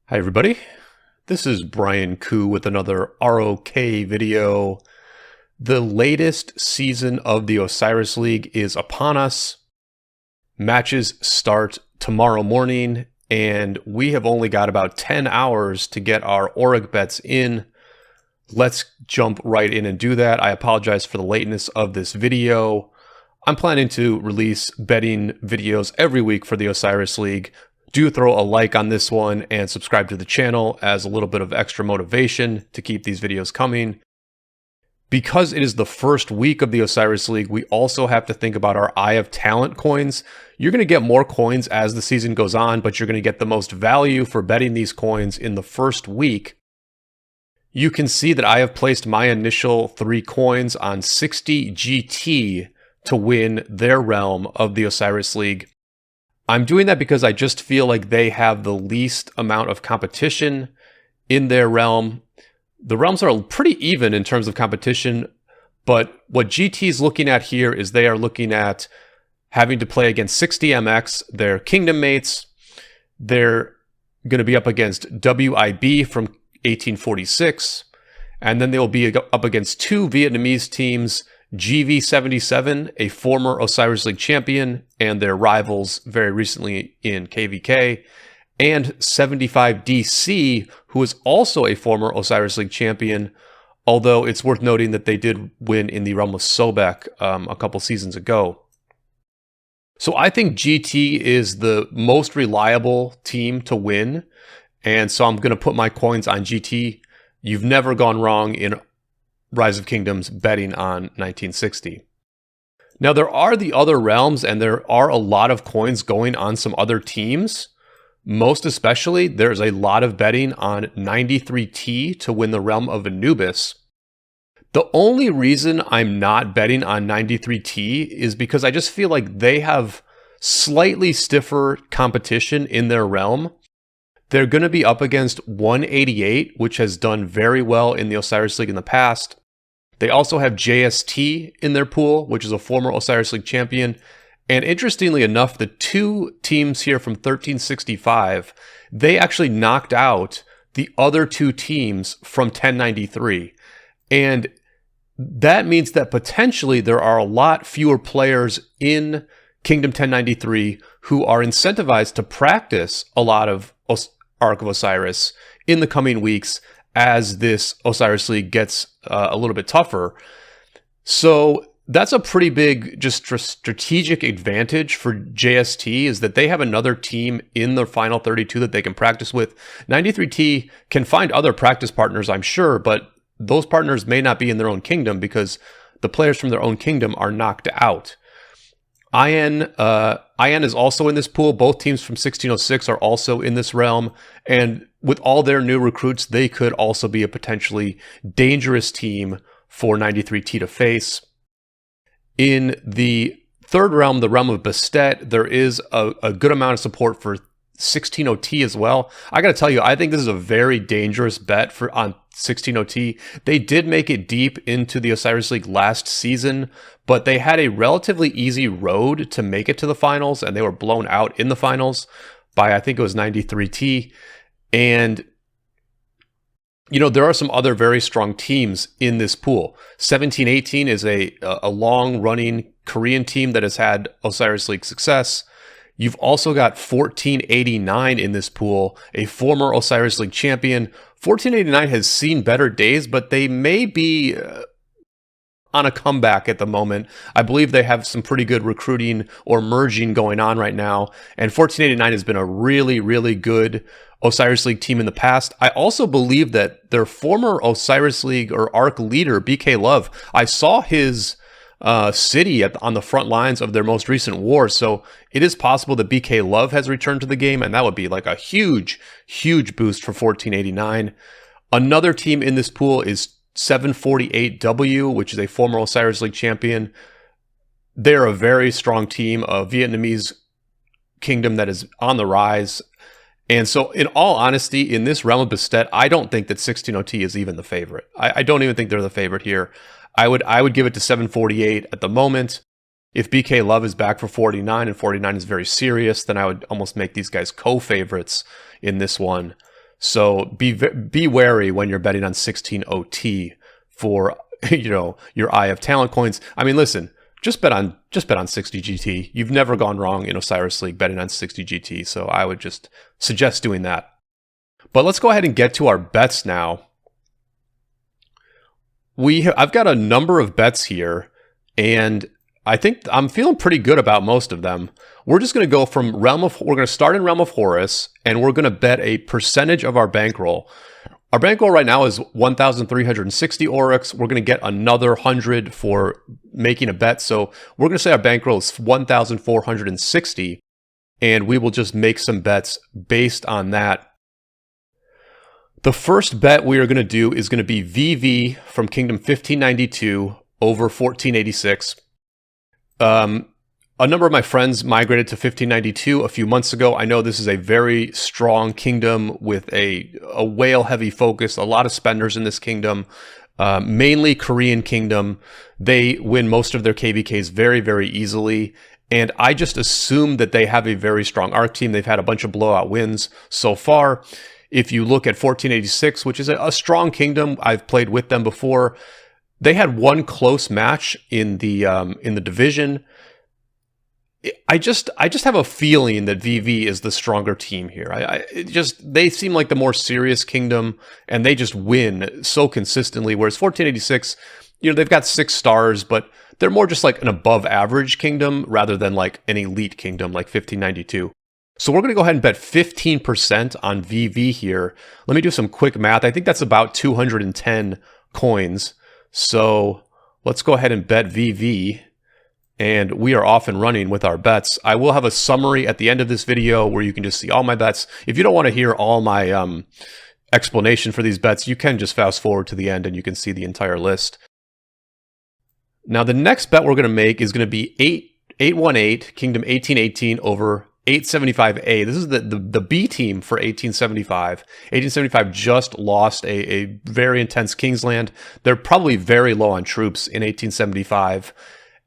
Hi everybody, this is Brian Koo with another ROK video. The latest season of the Osiris League is upon us. Matches start tomorrow morning, and we have only got about 10 hours to get our Auric bets in. Let's jump right in and do that. I apologize for the lateness of this video. I'm planning to release betting videos every week for the Osiris League. Do throw a like on this one and subscribe to the channel as a little bit of extra motivation to keep these videos coming. Because it is the first week of the Osiris League, we also have to think about our Eye of Talent coins. You're going to get more coins as the season goes on, but you're going to get the most value for betting these coins in the first week. You can see that I have placed my initial 3 coins on 60 GT to win their realm of the Osiris League. I'm doing that because I just feel like they have the least amount of competition in their realm. The realms are pretty even in terms of competition, but what GT is looking at here is they are looking at having to play against 60MX, their kingdom mates. They're going to be up against WIB from 1846, and then they will be up against 2 Vietnamese teams, GV77, a former Osiris League champion, and their rivals very recently in KVK, and 75DC, who is also a former Osiris League champion, although it's worth noting that they did win in the realm of Sobek a couple seasons ago. So I think GT is the most reliable team to win, and so I'm going to put my coins on GT. You've never gone wrong in Rise of Kingdoms betting on 1960. Now there are the other realms, and there are a lot of coins going on some other teams. Most especially, there's a lot of betting on 93T to win the realm of Anubis. The only reason I'm not betting on 93T is because I just feel like they have slightly stiffer competition in their realm. They're going to be up against 188, which has done very well in the Osiris League in the past. They also have JST in their pool, which is a former Osiris League champion. And interestingly enough, the 2 teams here from 1365, they actually knocked out the other 2 teams from 1093. And that means that potentially there are a lot fewer players in Kingdom 1093 who are incentivized to practice a lot of Ark of Osiris in the coming weeks as this Osiris League gets a little bit tougher. So that's a pretty big just strategic advantage for JST, is that they have another team in the final 32 that they can practice with. 93T can find other practice partners, I'm sure, but those partners may not be in their own kingdom because the players from their own kingdom are knocked out. IN is also in this pool. Both teams from 1606 are also in this realm. And with all their new recruits, they could also be a potentially dangerous team for 93T to face. In the third realm, the realm of Bastet, there is a good amount of support for 16OT as well. I got to tell you, I think this is a very dangerous bet on 16OT. They did make it deep into the Osiris League last season, but they had a relatively easy road to make it to the finals, and they were blown out in the finals by, I think it was 93T. And you know, there are some other very strong teams in this pool. 1718 is a long-running Korean team that has had Osiris League success. You've also got 1489 in this pool, a former Osiris League champion. 1489 has seen better days, but they may be on a comeback at the moment. I believe they have some pretty good recruiting or merging going on right now. And 1489 has been a really, really good Osiris League team in the past. I also believe that their former Osiris League or ARC leader, BK Love, I saw his city on the front lines of their most recent war. So it is possible that BK Love has returned to the game, and that would be like a huge, huge boost for 1489. Another team in this pool is 748W, which is a former Osiris League champion. They're a very strong team, a Vietnamese kingdom that is on the rise. And so, in all honesty, in this realm of Bastet, I don't think that 16OT is even the favorite. I don't even think they're the favorite here. I would give it to 748 at the moment. If BK Love is back for 49 and 49 is very serious, then I would almost make these guys co-favorites in this one. So be wary when you're betting on 16 OT for your Eye of Talent coins. I mean, listen, just bet on 60 GT. You've never gone wrong in Osiris League betting on 60 GT. So I would just suggest doing that. But let's go ahead and get to our bets now. I've got a number of bets here, and I think I'm feeling pretty good about most of them. We're just going to go from we're going to start in Realm of Horus, and we're going to bet a percentage of our bankroll. Our bankroll right now is 1,360 Aurics. We're going to get another 100 for making a bet. So we're going to say our bankroll is 1,460, and we will just make some bets based on that. The first bet we are going to do is going to be VV from Kingdom 1592 over 1486. A number of my friends migrated to 1592 a few months ago. I know this is a very strong kingdom with a whale-heavy focus, a lot of spenders in this kingdom, mainly Korean kingdom. They win most of their KVKs very, very easily. And I just assume that they have a very strong ARC team. They've had a bunch of blowout wins so far. If you look at 1486, which is a strong kingdom, I've played with them before. They had one close match in the division. I just have a feeling that VV is the stronger team here. They seem like the more serious kingdom, and they just win so consistently. Whereas 1486, they've got 6 stars, but they're more just like an above average kingdom rather than like an elite kingdom like 1592. So we're going to go ahead and bet 15% on VV here. Let me do some quick math. I think that's about 210 coins. So let's go ahead and bet VV, and we are off and running with our bets. I will have a summary at the end of this video where you can just see all my bets. If you don't want to hear all my explanation for these bets, you can just fast forward to the end and you can see the entire list. Now the next bet we're going to make is going to be 818 Kingdom 1818 over 875A. This is the B team for 1875. 1875 just lost a very intense Kingsland. They're probably very low on troops in 1875.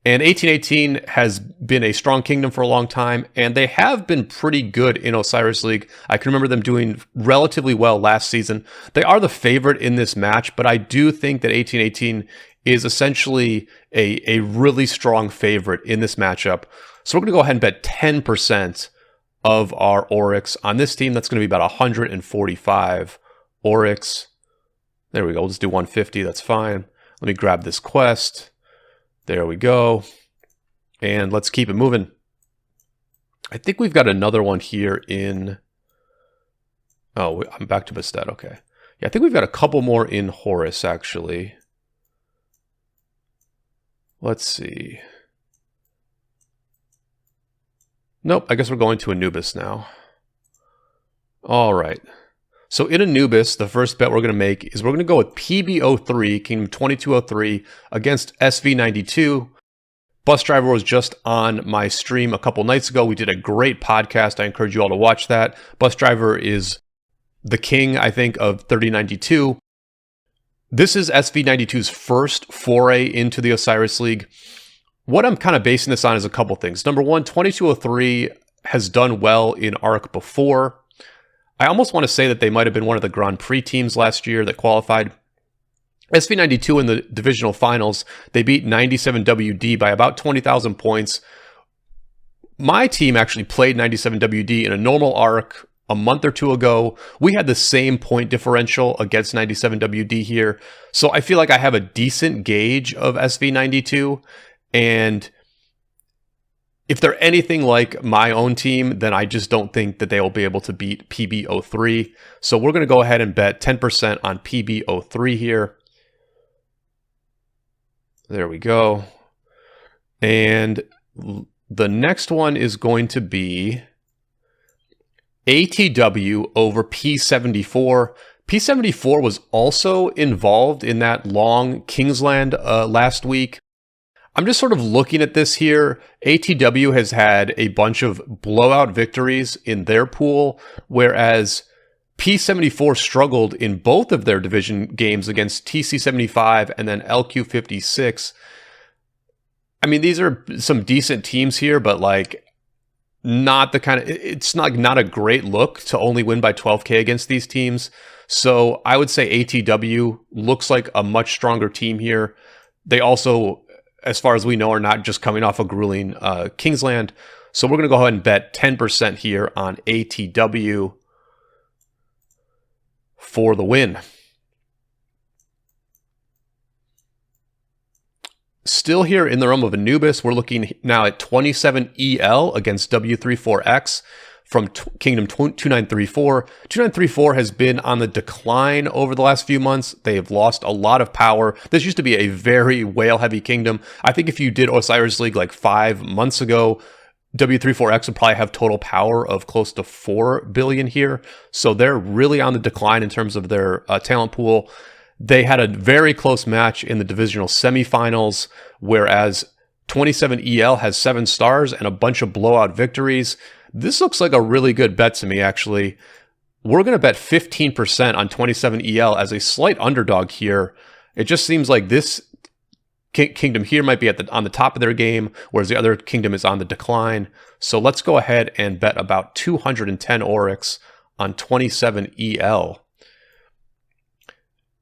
And 1818 has been a strong kingdom for a long time, and they have been pretty good in Osiris League. I can remember them doing relatively well last season. They are the favorite in this match, but I do think that 1818 is essentially a really strong favorite in this matchup. So we're going to go ahead and bet 10% of our Aurics on this team. That's going to be about 145 Aurics. There we go. We'll just do 150. That's fine. Let me grab this quest. There we go. And let's keep it moving. I think we've got another one here in... Oh, I'm back to Bastet. Okay. Yeah, I think we've got a couple more in Horus, actually. Let's see. Nope, I guess we're going to Anubis now. All right. So in Anubis, the first bet we're going to make is we're going to go with PB03, Kingdom 2203, against SV92. Bus Driver was just on my stream a couple nights ago. We did a great podcast. I encourage you all to watch that. Bus Driver is the king, I think, of 3092. This is SV92's first foray into the Osiris League. What I'm kind of basing this on is a couple things. Number one, 2203 has done well in ARC before. I almost want to say that they might have been one of the Grand Prix teams last year that qualified. SV92 in the divisional finals, they beat 97WD by about 20,000 points. My team actually played 97WD in a normal ARC a month or two ago. We had the same point differential against 97WD here. So I feel like I have a decent gauge of SV92. And if they're anything like my own team, then I just don't think that they will be able to beat PB03. So we're going to go ahead and bet 10% on PB03 here. There we go. And the next one is going to be ATW over P74. P74 was also involved in that long Kingsland last week. I'm just sort of looking at this here. ATW has had a bunch of blowout victories in their pool, whereas P74 struggled in both of their division games against TC75 and then LQ56. I mean, these are some decent teams here, but like not the kind of, it's not a great look to only win by 12K against these teams. So I would say ATW looks like a much stronger team here. They also, as far as we know, are not just coming off a grueling Kingsland. So we're going to go ahead and bet 10% here on ATW for the win. Still here in the realm of Anubis, we're looking now at 27 EL against W34X from Kingdom 2934. 2934 has been on the decline over the last few months. They have lost a lot of power. This used to be a very whale-heavy kingdom. I think if you did Osiris League like 5 months ago, W34X would probably have total power of close to 4 billion here. So they're really on the decline in terms of their talent pool. They had a very close match in the divisional semifinals, whereas 27 EL has 7 stars and a bunch of blowout victories. This looks like a really good bet to me, actually. We're going to bet 15% on 27 EL as a slight underdog here. It just seems like this kingdom here might be on the top of their game, whereas the other kingdom is on the decline. So let's go ahead and bet about 210 Aurics on 27 EL.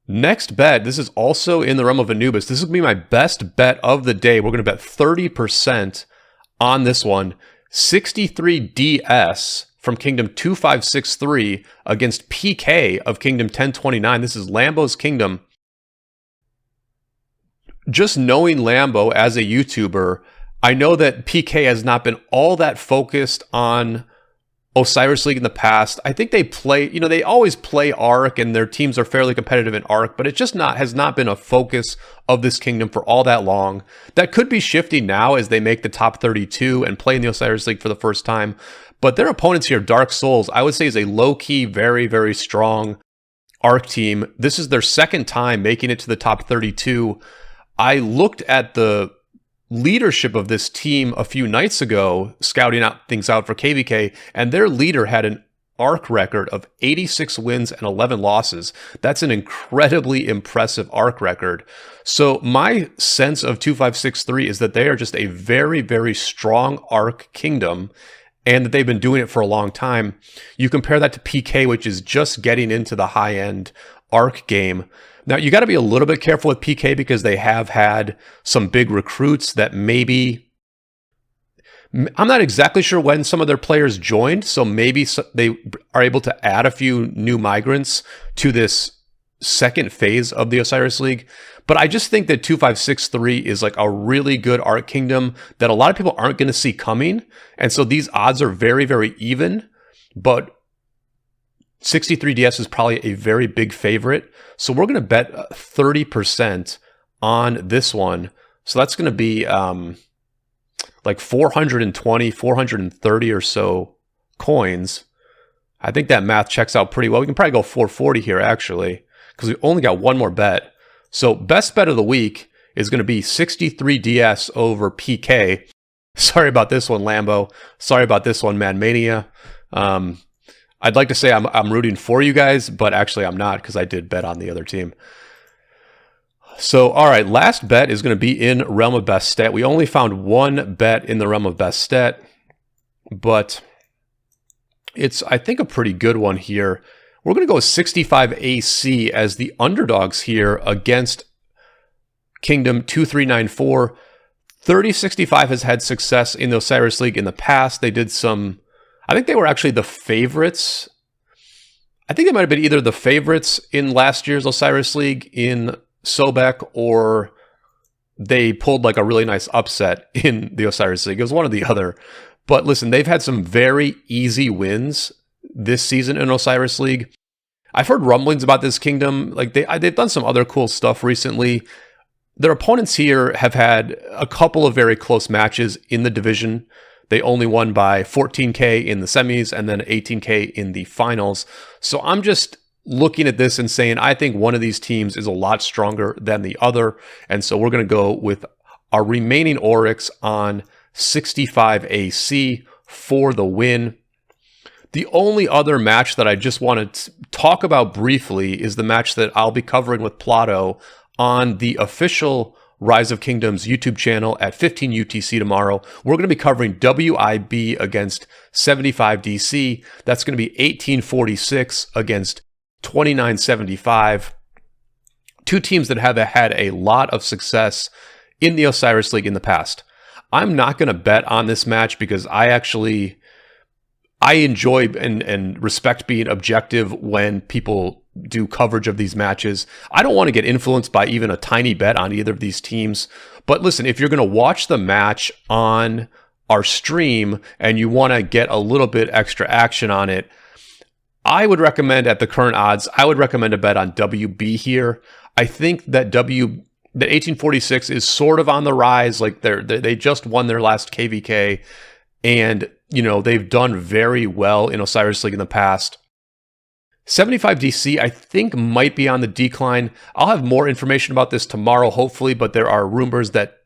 Next bet, this is also in the realm of Anubis. This is going to be my best bet of the day. We're going to bet 30% on this one. 63 DS from Kingdom 2563 against PK of Kingdom 1029. This is Lambo's Kingdom. Just knowing Lambo as a YouTuber, I know that PK has not been all that focused on Osiris League in the past. I think they play, they always play Auric and their teams are fairly competitive in Auric, but it just has not been a focus of this kingdom for all that long. That could be shifting now as they make the top 32 and play in the Osiris League for the first time. But their opponents here, Dark Souls, I would say is a low-key, very, very strong Auric team. This is their second time making it to the top 32. I looked at the leadership of this team a few nights ago, scouting things out for KVK, and their leader had an Auric record of 86 wins and 11 losses. That's an incredibly impressive Auric record. So my sense of 2563 is that they are just a very, very strong Auric kingdom, and that they've been doing it for a long time. You compare that to PK, which is just getting into the high-end Auric game. Now, you got to be a little bit careful with PK because they have had some big recruits that maybe, I'm not exactly sure when some of their players joined, so maybe they are able to add a few new migrants to this second phase of the Osiris League. But I just think that 2563 is like a really good Auric kingdom that a lot of people aren't going to see coming. And so these odds are very, very even, but 63DS is probably a very big favorite. So we're going to bet 30% on this one. So that's going to be like 420, 430 or so coins. I think that math checks out pretty well. We can probably go 440 here, actually, because we only got one more bet. So best bet of the week is going to be 63DS over PK. Sorry about this one, Lambo. Sorry about this one, Madmania. I'd like to say I'm rooting for you guys, but actually I'm not because I did bet on the other team. So, all right, last bet is going to be in realm of best stat. We only found one bet in the realm of best stat, but it's, I think, a pretty good one here. We're going to go with 65 AC as the underdogs here against Kingdom 2394. 3065 has had success in the Osiris League in the past. They did some, I think they were actually the favorites. I think they might have been either the favorites in last year's Osiris League in Sobek, or they pulled like a really nice upset in the Osiris League. It was one or the other. But listen, they've had some very easy wins this season in Osiris League. I've heard rumblings about this kingdom. Like they've done some other cool stuff recently. Their opponents here have had a couple of very close matches in the division. They only won by 14K in the semis and then 18K in the finals. So I'm just looking at this and saying, I think one of these teams is a lot stronger than the other. And so we're going to go with our remaining Aurics on 65 AC for the win. The only other match that I just want to talk about briefly is the match that I'll be covering with Plato on the official Rise of Kingdoms YouTube channel at 15 UTC tomorrow. We're going to be covering WIB against 75 DC. That's going to be 1846 against 2975. Two teams that have had a lot of success in the Osiris League in the past. I'm not going to bet on this match because I enjoy and respect being objective when people do coverage of these matches. I don't want to get influenced by even a tiny bet on either of these teams. But listen, if you're going to watch the match on our stream and you want to get a little bit extra action on it, I would recommend, at the current odds, I would recommend a bet on WB here. I think that 1846 is sort of on the rise. Like they just won their last KVK, and they've done very well in Osiris League in the past. 75 DC, I think, might be on the decline. I'll have more information about this tomorrow, hopefully, but there are rumors that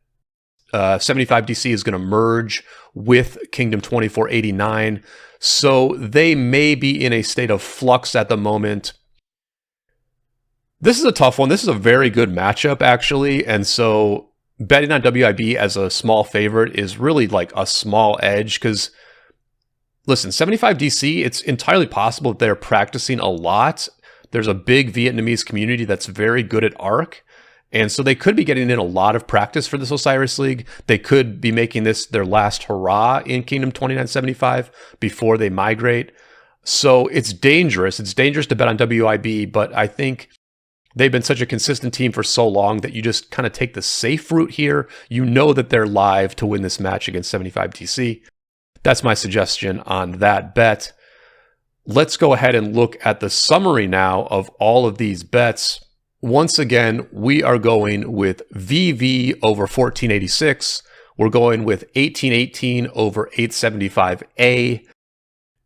75 DC is going to merge with Kingdom 2489. So they may be in a state of flux at the moment. This is a tough one. This is a very good matchup, actually. And so betting on WIB as a small favorite is really like a small edge because, listen, 75 DC, it's entirely possible that they're practicing a lot. There's a big Vietnamese community that's very good at Auric. And so they could be getting in a lot of practice for this Osiris League. They could be making this their last hurrah in Kingdom 2975 before they migrate. So it's dangerous. It's dangerous to bet on WIB, but I think they've been such a consistent team for so long that you just kind of take the safe route here. You know that they're live to win this match against 75 DC. That's my suggestion on that bet. Let's go ahead and look at the summary now of all of these bets. Once again, we are going with VV over 1486. We're going with 1818 over 875A.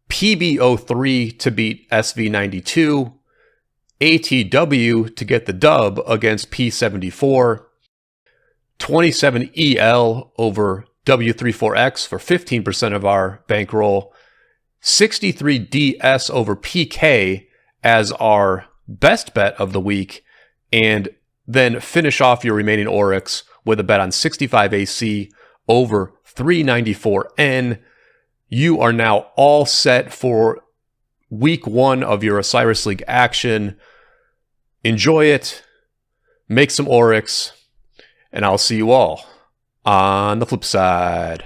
PB03 to beat SV92. ATW to get the dub against P74. 27EL over W34X for 15% of our bankroll. 63DS over PK as our best bet of the week. And then finish off your remaining Aurics with a bet on 65AC over 394N. You are now all set for week 1 of your Osiris League action. Enjoy it, make some Aurics, and I'll see you all on the flip side.